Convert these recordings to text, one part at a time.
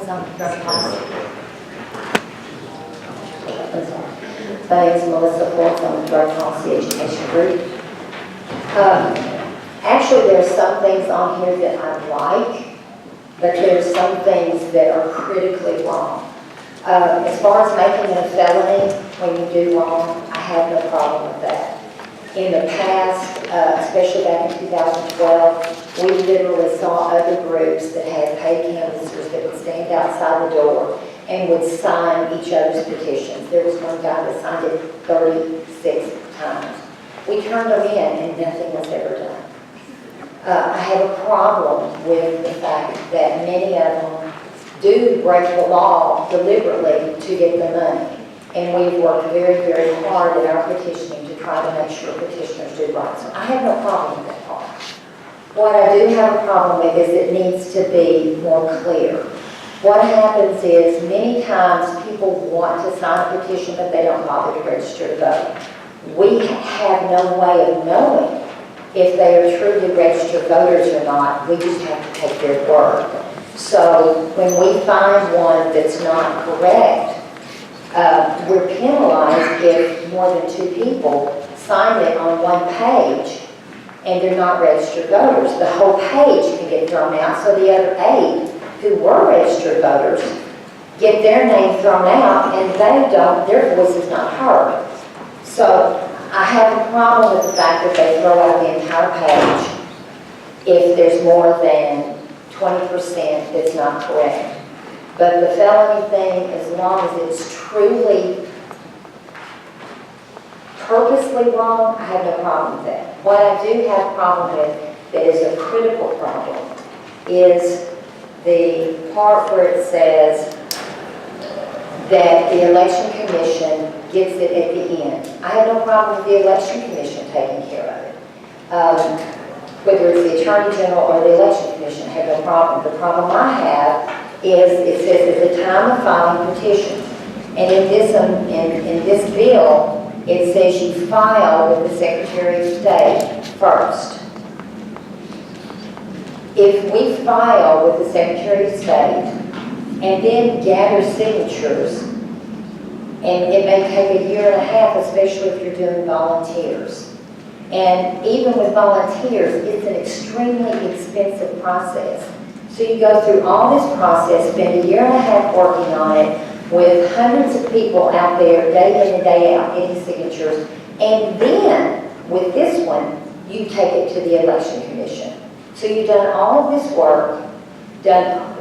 on drug policy. My name is Melissa Fults. I'm the Drug Policy Education Group. Actually, there are some things on here that I like, but there are some things that are critically wrong. As far as making it a felony when you do wrong, I have no problem with that. In the past, especially back in 2012, we literally saw other groups that had paid canvassers that would stand outside the door and would sign each other's petitions. There was one guy that signed it 36 times. We turned them in and nothing was ever done. I have a problem with the fact that many of them do break the law deliberately to get the money. And we've worked very, very hard in our petitioning to try to make sure petitioners do right. So I have no problem with that part. What I do have a problem with is it needs to be more clear. What happens is many times people want to sign a petition but they don't bother to register to vote. We have no way of knowing if they are truly registered voters or not. We just have to take their word. So when we find one that's not correct, we're penalized if more than 2 people sign it on one page and they're not registered voters. The whole page can get thrown out, so the other 8 who were registered voters get their name thrown out and their voice is not heard. So I have a problem with the fact that they throw out the entire page if there's more than 20% that's not correct. But the felony thing, as long as it's truly purposely wrong, I have no problem with that. What I do have a problem with that is a critical problem is the part where it says that the Election Commission gets it at the end. I have no problem with the Election Commission taking care of it. Whether it's the Attorney General or the Election Commission, I have no problem. The problem I have is it says at the time of filing petitions. And in this bill, it says you file with the Secretary of State first. If we file with the Secretary of State and then gather signatures, and it may take a year and a half, especially if you're doing volunteers. And even with volunteers, it's an extremely expensive process. So you go through all this process, spend a year and a half working on it with hundreds of people out there day in and day out getting signatures. And then with this one, you take it to the Election Commission. So you've done all of this work, done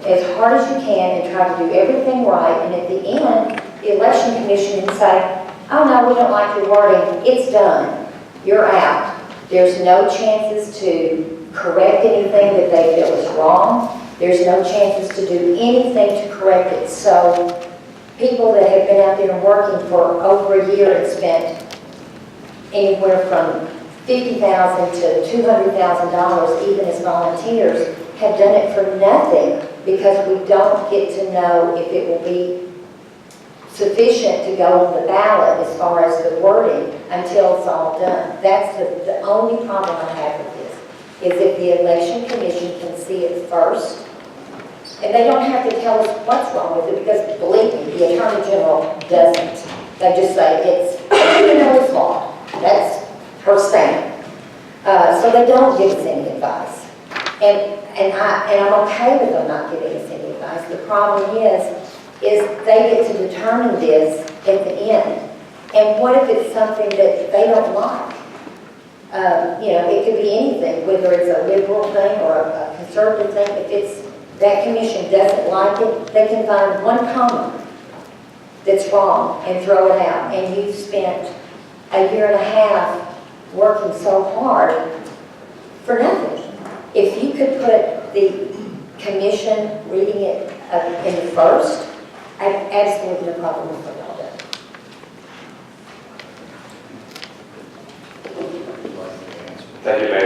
as hard as you can and try to do everything right. And at the end, the Election Commission can say, oh no, we don't like your wording. It's done. You're out. There's no chances to correct anything that they feel is wrong. There's no chances to do anything to correct it. So people that have been out there and working for over a year and spent anywhere from $50,000 to $200,000, even as volunteers, have done it for nothing because we don't get to know if it will be sufficient to go on the ballot as far as the wording until it's all done. That's the only problem I have with this, is if the Election Commission can see it first. And they don't have to tell us what's wrong with it because, believe me, the Attorney General doesn't. They just say it's law. That's her stand. So they don't give us any advice. And I'm okay with them not giving us any advice. The problem is they get to determine this at the end. And what if it's something that they don't like? It could be anything, whether it's a liberal thing or a conservative thing. If that commission doesn't like it, they can find one comma that's wrong and throw it out. And you've spent a year and a half working so hard for nothing. If you could put the commission reading it in the first, I have absolutely no problem with what y'all do. Thank you, Mayor.